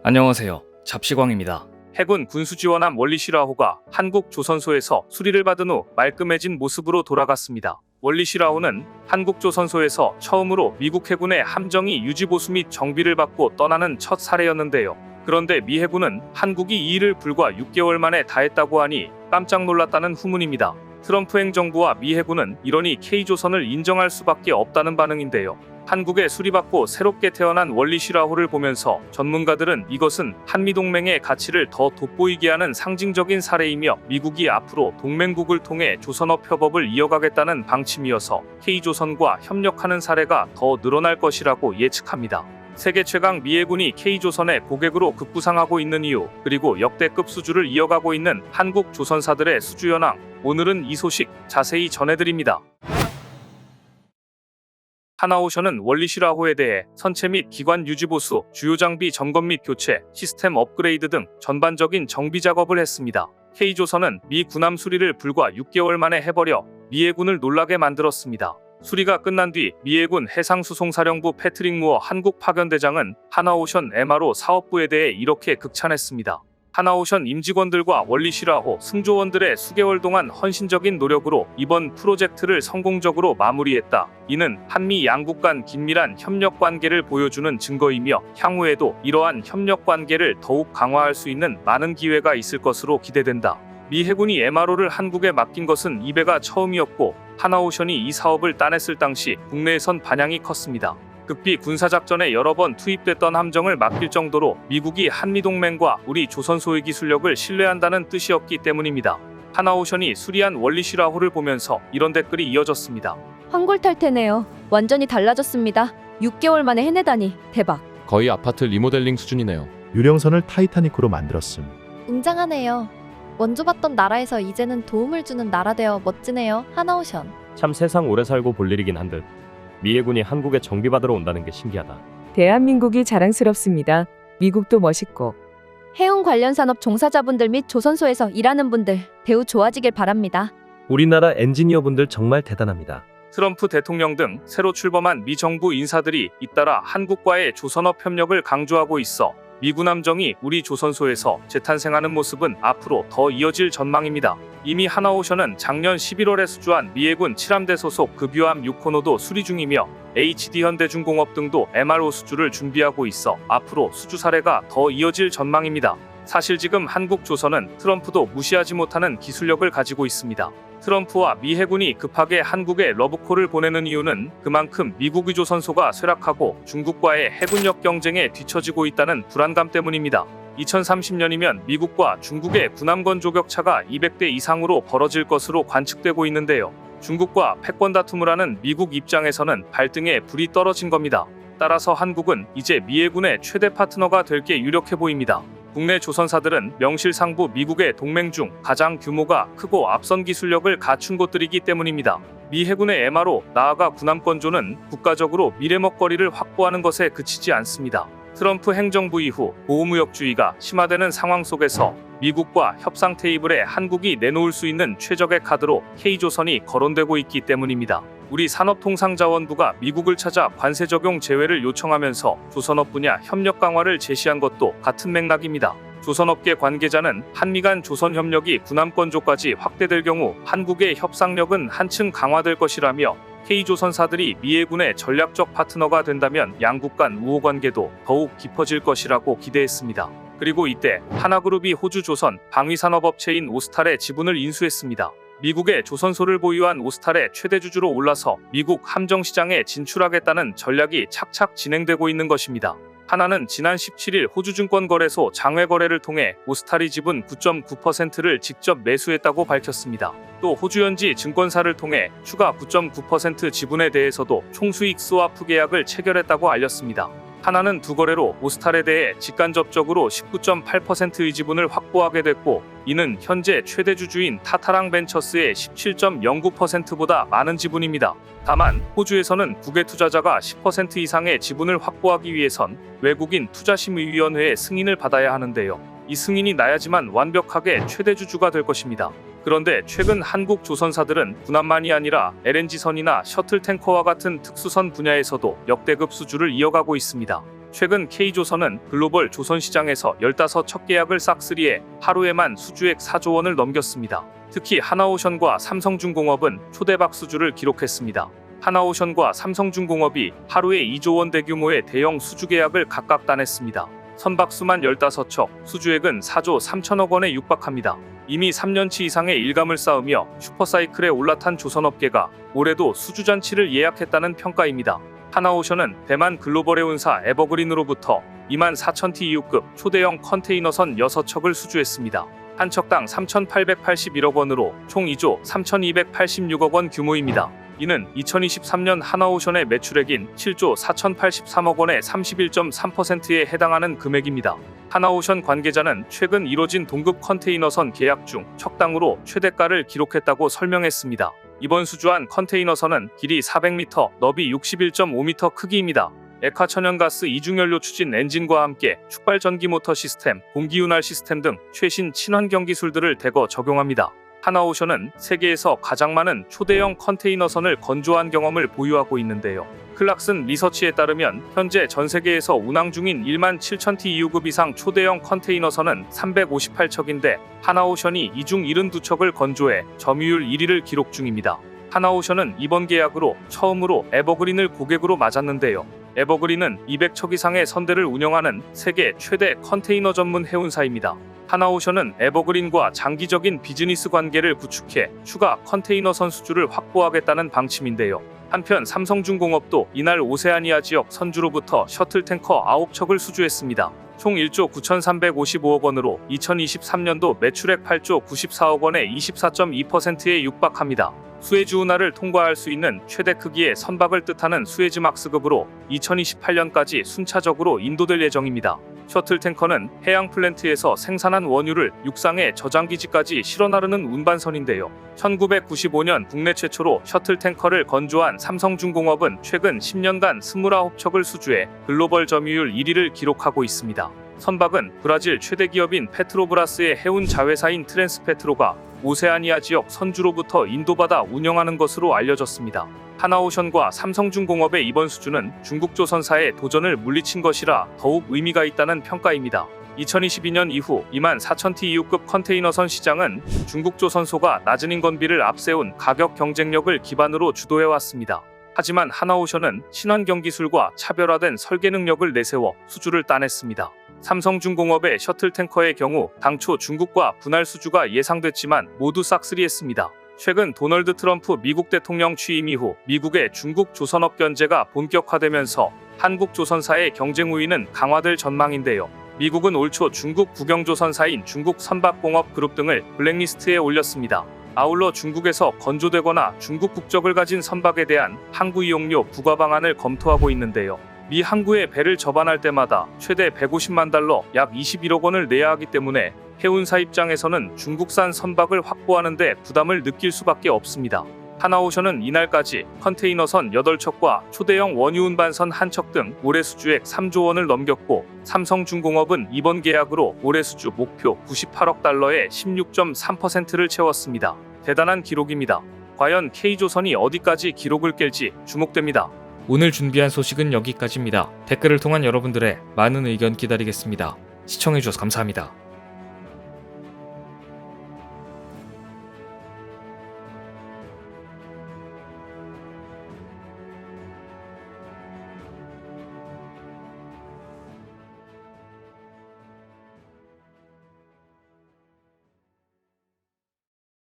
안녕하세요. 잡시광입니다. 해군 군수지원함 월리시라호가 한국 조선소에서 수리를 받은 후 말끔해진 모습으로 돌아갔습니다. 월리시라호는 한국 조선소에서 처음으로 미국 해군의 함정이 유지보수 및 정비를 받고 떠나는 첫 사례였는데요. 그런데 미 해군은 한국이 이 일을 불과 6개월 만에 다했다고 하니 깜짝 놀랐다는 후문입니다. 트럼프 행정부와 미 해군은 이러니 K조선을 인정할 수밖에 없다는 반응인데요. 한국에 수리받고 새롭게 태어난 월리시라호를 보면서 전문가들은 이것은 한미동맹의 가치를 더 돋보이게 하는 상징적인 사례이며 미국이 앞으로 동맹국을 통해 조선업 협업을 이어가겠다는 방침이어서 K조선과 협력하는 사례가 더 늘어날 것이라고 예측합니다. 세계 최강 미 해군이 K조선의 고객으로 급부상하고 있는 이유, 그리고 역대급 수주를 이어가고 있는 한국 조선사들의 수주 현황, 오늘은 이 소식 자세히 전해드립니다. 하나오션은 월리시라호에 대해 선체 및 기관 유지보수, 주요 장비 점검 및 교체, 시스템 업그레이드 등 전반적인 정비 작업을 했습니다. K조선은 미 군함 수리를 불과 6개월 만에 해버려 미 해군을 놀라게 만들었습니다. 수리가 끝난 뒤 미 해군 해상수송사령부 패트릭 무어 한국 파견대장은 하나오션 MRO 사업부에 대해 이렇게 극찬했습니다. 하나오션 임직원들과 월리시라호 승조원들의 수개월 동안 헌신적인 노력으로 이번 프로젝트를 성공적으로 마무리했다. 이는 한미 양국 간 긴밀한 협력 관계를 보여주는 증거이며 향후에도 이러한 협력 관계를 더욱 강화할 수 있는 많은 기회가 있을 것으로 기대된다. 미 해군이 MRO를 한국에 맡긴 것은 이배가 처음이었고 하나오션이 이 사업을 따냈을 당시 국내에선 반향이 컸습니다. 급히 군사작전에 여러 번 투입됐던 함정을 맡길 정도로 미국이 한미동맹과 우리 조선소의 기술력을 신뢰한다는 뜻이었기 때문입니다. 하나오션이 수리한 월리시라호를 보면서 이런 댓글이 이어졌습니다. 황골탈태네요. 완전히 달라졌습니다. 6개월 만에 해내다니 대박. 거의 아파트 리모델링 수준이네요. 유령선을 타이타닉으로 만들었음. 웅장하네요. 원조 받던 나라에서 이제는 도움을 주는 나라 되어 멋지네요. 하나오션. 참 세상 오래 살고 볼 일이긴 한 듯. 미 해군이 한국에 정비받으러 온다는 게 신기하다. 대한민국이 자랑스럽습니다. 미국도 멋있고. 해운 관련 산업 종사자분들 및 조선소에서 일하는 분들 배우 좋아지길 바랍니다. 우리나라 엔지니어분들 정말 대단합니다. 트럼프 대통령 등 새로 출범한 미 정부 인사들이 잇따라 한국과의 조선업 협력을 강조하고 있어 미군 함정이 우리 조선소에서 재탄생하는 모습은 앞으로 더 이어질 전망입니다. 이미 하나오션은 작년 11월에 수주한 미 해군 7함대 소속 급유함 6호노도 수리 중이며 HD현대중공업 등도 MRO 수주를 준비하고 있어 앞으로 수주 사례가 더 이어질 전망입니다. 사실 지금 한국 조선은 트럼프도 무시하지 못하는 기술력을 가지고 있습니다. 트럼프와 미 해군이 급하게 한국에 러브콜을 보내는 이유는 그만큼 미국의 조선소가 쇠락하고 중국과의 해군력 경쟁에 뒤처지고 있다는 불안감 때문입니다. 2030년이면 미국과 중국의 군함권 조격차가 200대 이상으로 벌어질 것으로 관측되고 있는데요. 중국과 패권 다툼을 하는 미국 입장에서는 발등에 불이 떨어진 겁니다. 따라서 한국은 이제 미 해군의 최대 파트너가 될 게 유력해 보입니다. 국내 조선사들은 명실상부 미국의 동맹 중 가장 규모가 크고 앞선 기술력을 갖춘 곳들이기 때문입니다. 미 해군의 MRO, 나아가 군함권조는 국가적으로 미래먹거리를 확보하는 것에 그치지 않습니다. 트럼프 행정부 이후 보호무역주의가 심화되는 상황 속에서 미국과 협상 테이블에 한국이 내놓을 수 있는 최적의 카드로 K조선이 거론되고 있기 때문입니다. 우리 산업통상자원부가 미국을 찾아 관세 적용 제외를 요청하면서 조선업 분야 협력 강화를 제시한 것도 같은 맥락입니다. 조선업계 관계자는 한미 간 조선 협력이 군함권조까지 확대될 경우 한국의 협상력은 한층 강화될 것이라며 K조선사들이 미 해군의 전략적 파트너가 된다면 양국 간 우호 관계도 더욱 깊어질 것이라고 기대했습니다. 그리고 이때 하나그룹이 호주 조선 방위산업업체인 오스탈의 지분을 인수했습니다. 미국의 조선소를 보유한 오스탈의 최대 주주로 올라서 미국 함정 시장에 진출하겠다는 전략이 착착 진행되고 있는 것입니다. 하나는 지난 17일 호주증권거래소 장외거래를 통해 오스탈이 지분 9.9%를 직접 매수했다고 밝혔습니다. 또 호주현지 증권사를 통해 추가 9.9% 지분에 대해서도 총수익 스와프 계약을 체결했다고 알렸습니다. 하나는 두 거래로 오스탈에 대해 직간접적으로 19.8%의 지분을 확보하게 됐고, 이는 현재 최대 주주인 타타랑 벤처스의 17.09%보다 많은 지분입니다. 다만 호주에서는 국외 투자자가 10% 이상의 지분을 확보하기 위해선 외국인 투자심의위원회의 승인을 받아야 하는데요. 이 승인이 나야지만 완벽하게 최대 주주가 될 것입니다. 그런데 최근 한국 조선사들은 군함만이 아니라 LNG선이나 셔틀탱커와 같은 특수선 분야에서도 역대급 수주를 이어가고 있습니다. 최근 K조선은 글로벌 조선 시장에서 15첫 계약을 싹쓸이해 하루에만 수주액 4조 원을 넘겼습니다. 특히 하나오션과 삼성중공업은 초대박 수주를 기록했습니다. 하나오션과 삼성중공업이 하루에 2조 원대 규모의 대형 수주 계약을 각각 따냈습니다. 선박수만 15척, 수주액은 4조 3천억 원에 육박합니다. 이미 3년치 이상의 일감을 쌓으며 슈퍼사이클에 올라탄 조선업계가 올해도 수주잔치를 예약했다는 평가입니다. 하나오션은 대만 글로벌 해운사 에버그린으로부터 24,000TEU급 초대형 컨테이너선 6척을 수주했습니다. 한 척당 3,881억 원으로 총 2조 3,286억 원 규모입니다. 이는 2023년 하나오션의 매출액인 7조 4,083억 원의 31.3%에 해당하는 금액입니다. 하나오션 관계자는 최근 이뤄진 동급 컨테이너선 계약 중 척당으로 최대가를 기록했다고 설명했습니다. 이번 수주한 컨테이너선은 길이 400m, 너비 61.5m 크기입니다. 액화천연가스 이중연료 추진 엔진과 함께 축발 전기 모터 시스템, 공기윤활 시스템 등 최신 친환경 기술들을 대거 적용합니다. 하나오션은 세계에서 가장 많은 초대형 컨테이너선을 건조한 경험을 보유하고 있는데요. 클락슨 리서치에 따르면 현재 전 세계에서 운항 중인 17,000TEU급 이상 초대형 컨테이너선은 358척인데 하나오션이 이 중 72척을 건조해 점유율 1위를 기록 중입니다. 하나오션은 이번 계약으로 처음으로 에버그린을 고객으로 맞았는데요. 에버그린은 200척 이상의 선대를 운영하는 세계 최대 컨테이너 전문 해운사입니다. 하나오션은 에버그린과 장기적인 비즈니스 관계를 구축해 추가 컨테이너선 수주를 확보하겠다는 방침인데요. 한편 삼성중공업도 이날 오세아니아 지역 선주로부터 셔틀탱커 9척을 수주했습니다. 총 1조 9,355억 원으로 2023년도 매출액 8조 94억 원의 24.2%에 육박합니다. 수에즈 운하를 통과할 수 있는 최대 크기의 선박을 뜻하는 수에즈막스급으로 2028년까지 순차적으로 인도될 예정입니다. 셔틀탱커는 해양 플랜트에서 생산한 원유를 육상의 저장기지까지 실어 나르는 운반선인데요. 1995년 국내 최초로 셔틀탱커를 건조한 삼성중공업은 최근 10년간 29척을 수주해 글로벌 점유율 1위를 기록하고 있습니다. 선박은 브라질 최대 기업인 페트로브라스의 해운 자회사인 트랜스페트로가 오세아니아 지역 선주로부터 인도받아 운영하는 것으로 알려졌습니다. 하나오션과 삼성중공업의 이번 수주는 중국조선사의 도전을 물리친 것이라 더욱 의미가 있다는 평가입니다. 2022년 이후 24,000TEU급 컨테이너선 시장은 중국조선소가 낮은 인건비를 앞세운 가격 경쟁력을 기반으로 주도해왔습니다. 하지만 하나오션은 친환경 기술과 차별화된 설계 능력을 내세워 수주를 따냈습니다. 삼성중공업의 셔틀탱커의 경우 당초 중국과 분할 수주가 예상됐지만 모두 싹쓸이했습니다. 최근 도널드 트럼프 미국 대통령 취임 이후 미국의 중국 조선업 견제가 본격화되면서 한국 조선사의 경쟁 우위는 강화될 전망인데요. 미국은 올 초 중국 국영조선사인 중국선박공업 그룹 등을 블랙리스트에 올렸습니다. 아울러 중국에서 건조되거나 중국 국적을 가진 선박에 대한 항구 이용료 부과 방안을 검토하고 있는데요. 미 항구에 배를 접안할 때마다 최대 150만 달러 약 21억 원을 내야 하기 때문에 해운사 입장에서는 중국산 선박을 확보하는 데 부담을 느낄 수밖에 없습니다. 하나오션은 이날까지 컨테이너선 8척과 초대형 원유 운반선 1척 등 올해 수주액 3조 원을 넘겼고 삼성중공업은 이번 계약으로 올해 수주 목표 98억 달러의 16.3%를 채웠습니다. 대단한 기록입니다. 과연 K조선이 어디까지 기록을 깰지 주목됩니다. 오늘 준비한 소식은 여기까지입니다. 댓글을 통한 여러분들의 많은 의견 기다리겠습니다. 시청해주셔서 감사합니다.